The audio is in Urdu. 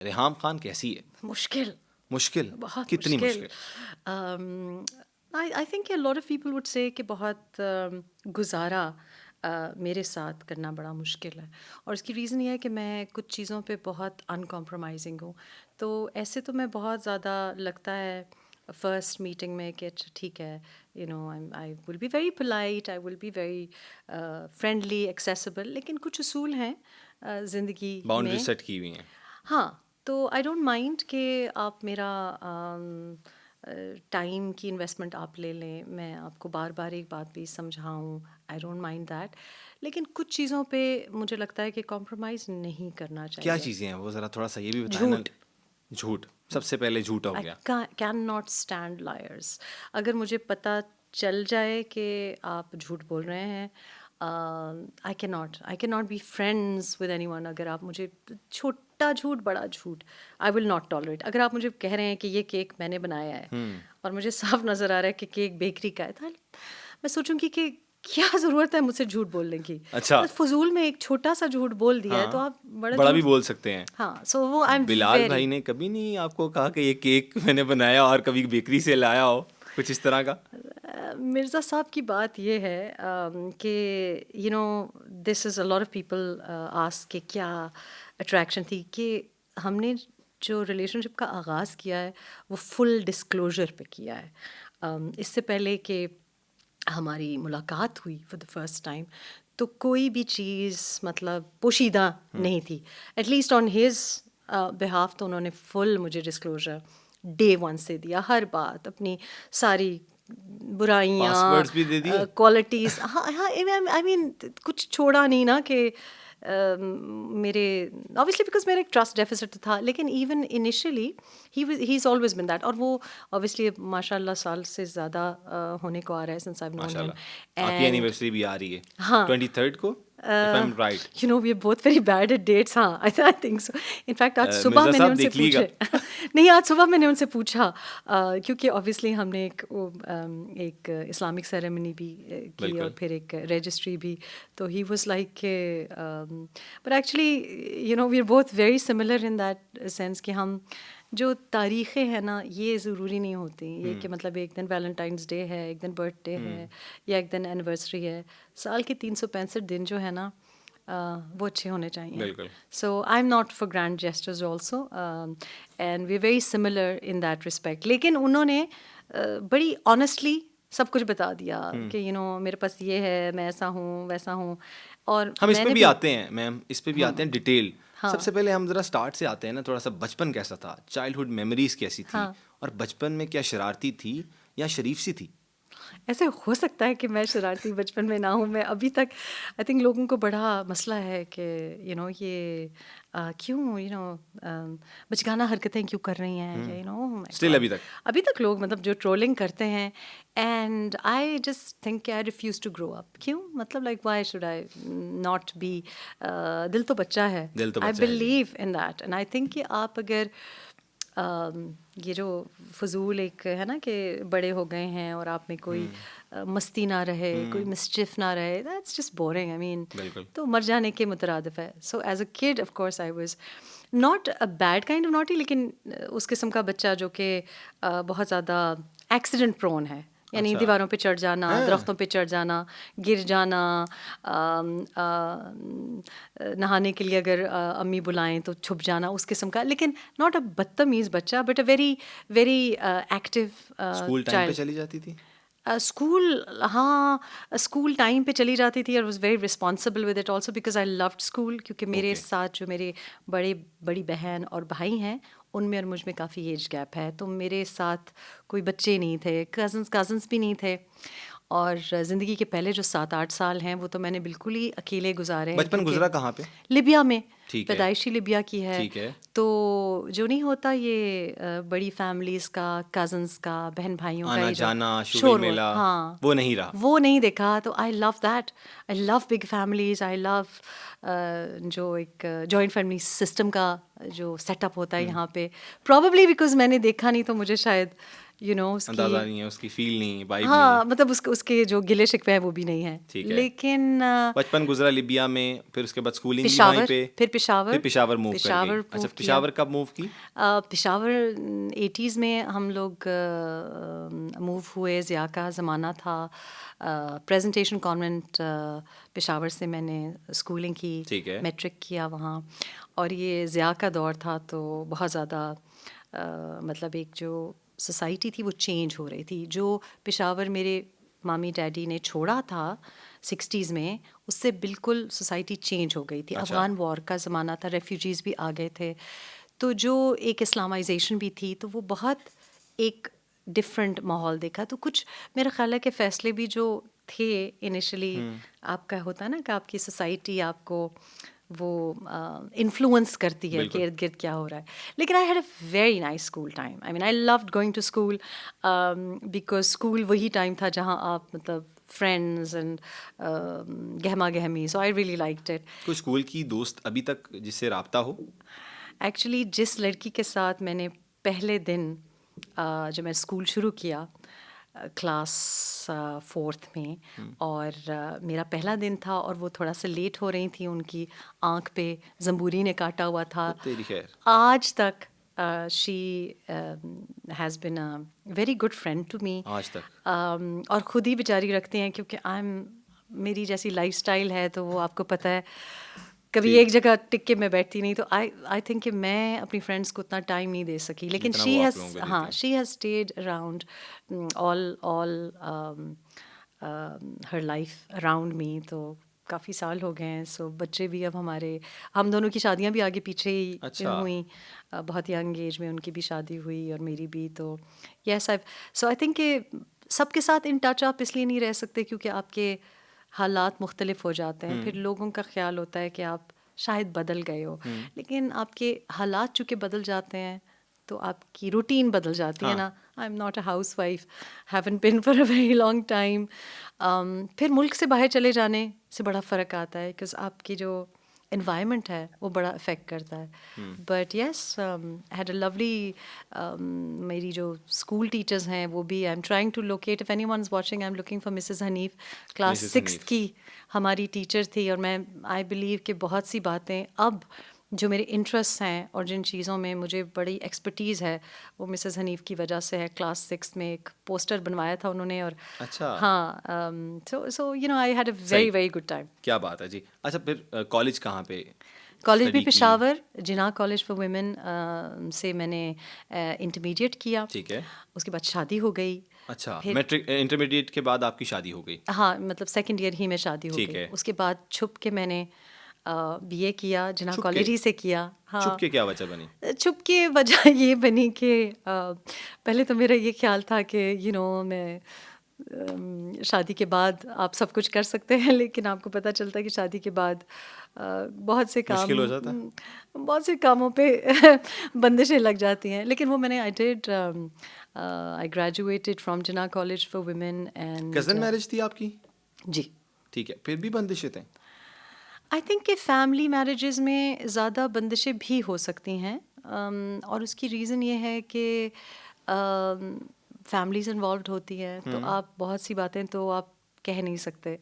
ریحام خان کیسی ہے؟ مشکل بہت کتنی مشکل؟ آئی تھنک کہ لاٹ آف پیپل وڈ سے کہ بہت گزارا میرے ساتھ کرنا بڑا مشکل ہے، اور اس کی ریزن یہ ہے کہ میں کچھ چیزوں پہ بہت ان کمپرومائزنگ ہوں. تو ایسے تو میں بہت زیادہ لگتا ہے فرسٹ میٹنگ میں کہ اچھا ٹھیک ہے، you know I will be very polite, I will be very friendly accessible, لیکن کچھ اصول ہیں زندگی باؤنڈری میں. سیٹ کی ہوئی ہیں. ہاں، تو آئی ڈونٹ مائنڈ کہ آپ میرا ٹائم کی انویسٹمنٹ آپ لے لیں، میں آپ کو بار بار ایک بات بھی سمجھاؤں، آئی ڈونٹ مائنڈ دیٹ. لیکن کچھ چیزوں پہ مجھے لگتا ہے کہ کمپرومائز نہیں کرنا چاہیے. کیا چیزیں ہیں وہ؟ ذرا تھوڑا سا یہ بھی بتائیں نا. جھوٹ سب سے پہلے جھوٹ ہو گیا. آئی کین ناٹ اسٹینڈ لائرس. اگر مجھے پتہ چل جائے کہ آپ جھوٹ بول رہے ہیں، I can not be friends with anyone. اگر آپ مجھے چھوٹا جھوٹ بڑا جھوٹ آئی ول ناٹ ٹالریٹ. اگر آپ مجھے کہہ رہے ہیں کہ یہ کیک میں نے بنایا ہے اور مجھے صاف نظر آ رہا ہے کہ کیک بیکری کا ہے، تو میں سوچوں گی کہ کیا ضرورت ہے مجھ سے جھوٹ بولنے کی. اچھا، فضول میں ایک چھوٹا سا جھوٹ بول دیا ہے تو آپ بڑا بھی بول سکتے ہیں. ہاں. سو وہ آئی ایم بلال بھائی نے کبھی نہیں آپ کو کہا کہ یہ کیک میں نے بنایا اور کبھی بیکری سے لایا ہو، کچھ اس طرح کا؟ مرزا صاحب کی بات یہ ہے کہ you know this is a lot of people ask کہ کیا اٹریکشن تھی. کہ ہم نے جو ریلیشن شپ کا آغاز کیا ہے وہ فل ڈسکلوجر پہ کیا ہے. اس سے پہلے کہ ہماری ملاقات ہوئی فار دا فرسٹ ٹائم تو کوئی بھی چیز مطلب پوشیدہ نہیں تھی. At least on his behalf تو انہوں نے فل مجھے ڈسکلوجر ڈے ون سے دیا. ہر بات، اپنی ساری برائیاں، پاسورڈز بھی دے دیے. کوالٹیز. ہاں آئی مین کچھ چھوڑا نہیں نا کہ میرے اوبیسلی بیکاز میرا ایک ٹرسٹ ڈیفیسٹ تھا. لیکن even initially he is always been that. اور وہ اوبیسلی ماشاء اللہ سال سے زیادہ ہونے کو آ رہا ہے سنس آئی نون ہم. آپ کی اینیورسری بھی آ رہی ہے ہاں 23rd کو if I'm right. You know we are both very bad at dates. ہاں I think so. In fact آج صبح میں نے ان سے پوچھے نہیں آج صبح میں نے ان سے پوچھا کیونکہ اوبیسلی ہم نے ایک اسلامک سیریمنی بھی کی اور پھر ایک رجسٹری بھی. تو ہی واز لائک کہ but actually you know we are both very similar in that sense کہ ہم جو تاریخیں ہیں نا یہ ضروری نہیں ہوتی یہ کہ مطلب ایک دن ویلنٹائنس ڈے ہے، ایک دن برتھ ڈے ہے، یا ایک دن اینیورسری ہے. سال کے 365 دن جو ہے نا وہ اچھے ہونے چاہیے. So I am not for grand gestures also and we are very similar in that respect. لیکن انہوں نے بڑی آنیسٹلی سب کچھ بتا دیا کہ یو نو میرے پاس یہ ہے، میں ایسا ہوں ویسا ہوں. اور ہم اس پہ بھی آتے ہیں میم، اس پہ بھی آتے ہیں ڈیٹیل. سب سے پہلے ہم ذرا اسٹارٹ سے آتے ہیں نا، تھوڑا سا بچپن کیسا تھا، چائلڈہڈ میموریز کیسی تھی، اور بچپن میں کیا شرارتی تھی یا شریف سی تھی؟ ایسے ہو سکتا ہے کہ میں شرارتی بچپن میں نہ ہوں. میں ابھی تک آئی تھنک لوگوں کو بڑا مسئلہ ہے کہ یو نو یہ کیوں یو نو بچگانہ حرکتیں کیوں کر رہی ہیں، یو نو اسٹل ابھی تک لوگ مطلب جو ٹرولنگ کرتے ہیں. اینڈ آئی جسٹ تھنک کہ I refuse to grow up. کیوں مطلب like why should I not be. دل تو بچہ ہے. I believe in that and I think کہ آپ اگر یہ جو فضول ایک ہے نا کہ بڑے ہو گئے ہیں اور آپ میں کوئی مستی نہ رہے، کوئی مسچف نہ رہے، دیٹس جسٹ بورنگ. آئی مین تو مر جانے کے مترادف ہے. So as a could of course I was not a bad kind of naughty, لیکن اس قسم کا بچہ جو کہ بہت زیادہ ایکسیڈنٹ پرون ہے. یعنی دیواروں پہ چڑھ جانا، درختوں پہ چڑھ جانا، گر جانا، نہانے کے لیے اگر امی بلائیں تو چھپ جانا، اس قسم کا. لیکن ناٹ اے بدتمیز بچہ but a very very active school time پہ چلی جاتی تھی. اسکول ہاں اسکول ٹائم پہ چلی جاتی تھی. اور was very responsible with it also because I loved school. کیونکہ میرے ساتھ جو میرے بڑی بہن اور بھائی ہیں ان میں اور مجھ میں کافی ایج گیپ ہے. تو میرے ساتھ کوئی بچے نہیں تھے، کزنس بھی نہیں تھے. اور زندگی کے پہلے جو 7-8 سال ہیں وہ تو میں نے بالکل ہی اکیلے گزارے ہیں. بچپن گزرا کہاں پہ؟ لیبیا میں. پیدائشی لیبیا کی ہے. تو جو نہیں ہوتا یہ بڑی فیملیز کا، کزنس کا، بہن بھائیوں کا آنا جانا، شور، ہاں وہ نہیں رہا، وہ نہیں دیکھا. تو I love that. I love big families. I love جو ایک جوائنٹ فیملی سسٹم کا جو سیٹ اپ ہوتا ہے یہاں پہ. پرابیبلی بیکاز میں نے دیکھا نہیں تو مجھے شاید یو نو اس اندازہ نہیں ہے، اس کی فیل نہیں، وائب نہیں. ہاں مطلب اس کے جو گلے شکوے ہیں وہ بھی نہیں ہیں. ٹھیک ہے. لیکن بچپن گزرا لیبیا میں، پھر اس کے بعد اسکولنگ بھی پشاور، وہیں پہ، پھر پشاور موو کر گئی. اچھا پشاور کب موو کی؟ پشاور 80s میں ہم لوگ موو ہوئے. ضیاء کا زمانہ تھا. پریزنٹیشن کانوینٹ پشاور سے میں نے اسکولنگ کی، میٹرک کیا وہاں. اور یہ ضیاء کا دور تھا تو بہت زیادہ مطلب ایک جو سوسائٹی تھی وہ چینج ہو رہی تھی. جو پشاور میرے مامی ڈیڈی نے چھوڑا تھا 60s میں، اس سے بالکل سوسائٹی چینج ہو گئی تھی. افغان وار کا زمانہ تھا، ریفیوجیز بھی آ گئے تھے. تو جو ایک اسلامائزیشن بھی تھی تو وہ بہت ایک ڈفرینٹ ماحول دیکھا. تو کچھ میرا خیال ہے کہ فیصلے بھی جو تھے انیشلی، آپ کا ہوتا ہے نا کہ آپ کی سوسائٹی آپ کو وہ انفلوئنس کرتی ہے کہ ارد گرد کیا ہو رہا ہے. لیکن I had a very nice school time. I mean I loved going to school because school وہی ٹائم تھا جہاں آپ مطلب فرینڈز اینڈ گہما گہمی. So I really liked it. کوئی اسکول کی دوست ابھی تک جس سے رابطہ ہو؟ ایکچولی جس لڑکی کے ساتھ میں نے پہلے دن جب میں اسکول شروع کیا کلاس 4th میں، اور میرا پہلا دن تھا اور وہ تھوڑا سا لیٹ ہو رہی تھیں، ان کی آنکھ پہ زمبوری نے کاٹا ہوا تھا. آج تک she has been a very good friend to me آج تک. اور خود ہی بیچاری رکھتے ہیں کیونکہ میری جیسی لائف اسٹائل ہے تو وہ آپ کو پتہ ہے کبھی ایک جگہ ٹک کے میں بیٹھتی نہیں. تو آئی تھنک کہ میں اپنی فرینڈس کو اتنا ٹائم نہیں دے سکی. لیکن she has stayed around all her life around me. تو کافی سال ہو گئے ہیں. سو بچے بھی اب ہم دونوں کی شادیاں بھی آگے پیچھے ہی ہوئیں. بہت ینگ ایج میں ان کی بھی شادی ہوئی اور میری بھی. تو یس سو آئی تھنک کہ سب کے ساتھ ان ٹچ آپ اس لیے نہیں رہ سکتے کیونکہ آپ کے حالات مختلف ہو جاتے ہیں. پھر لوگوں کا خیال ہوتا ہے کہ آپ شاید بدل گئے ہو، لیکن آپ کے حالات چونکہ بدل جاتے ہیں تو آپ کی روٹین بدل جاتی ہے نا. آئی am not a house wife, heaven bin for a very long time. پھر ملک سے باہر چلے جانے سے بڑا فرق آتا ہے بیکاز آپ کی جو انوائرمنٹ ہے وہ بڑا افیکٹ کرتا ہے. But yes had a lovely میری جو اسکول ٹیچرز ہیں وہ بھی I am trying to locate if anyone is watching I am looking for Mrs Hanif. Class 6th کی ہماری ٹیچر تھی اور میں آئی بلیو کہ بہت سی باتیں اب جو میرے انٹرسٹ ہیں اور جن چیزوں میں مجھے بڑی ایکسپرٹیز ہے وہ مسز حنیف کی وجہ سے ہے. کلاس 6th میں ایک پوسٹر بنوایا تھا انہوں نے. اور ہاں so you know I had a very very good time. کیا بات ہے جی. اچھا پھر کالج کہاں پہ؟ کالج بھی پشاور جناح کالج فار ویمن سے میں نے انٹرمیڈیٹ کیا. ٹھیک ہے. اس کے بعد شادی ہو گئی. اچھا میٹرک انٹرمیڈیٹ کے بعد آپ کی شادی ہو گئی؟ ہاں مطلب 2nd ایئر ہی میں شادی ہو گئی. اس کے بعد چھپ کے میں نے بی اے کیا جناح کالج ہی سے کیا. ہاں چھپ کے کیا وجہ بنی؟ چھپ کے وجہ یہ بنی کہ پہلے تو میرا یہ خیال تھا کہ یو نو میں شادی کے بعد آپ سب کچھ کر سکتے ہیں، لیکن آپ کو پتہ چلتا ہے کہ شادی کے بعد بہت سے کام بہت سے کاموں پہ بندشیں لگ جاتی ہیں. لیکن وہ میں نے آئی graduated from Jinnah college for women. And cousin marriage تھی آپ کی؟ جی. ٹھیک ہے. پھر بھی بندشیں تھیں؟ آئی تھنک کہ فیملی میرجز میں زیادہ بندشیں بھی ہو سکتی ہیں اور اس کی ریزن یہ ہے کہ فیملیز انوالوڈ ہوتی ہیں تو آپ بہت سی باتیں تو آپ کہہ نہیں سکتے.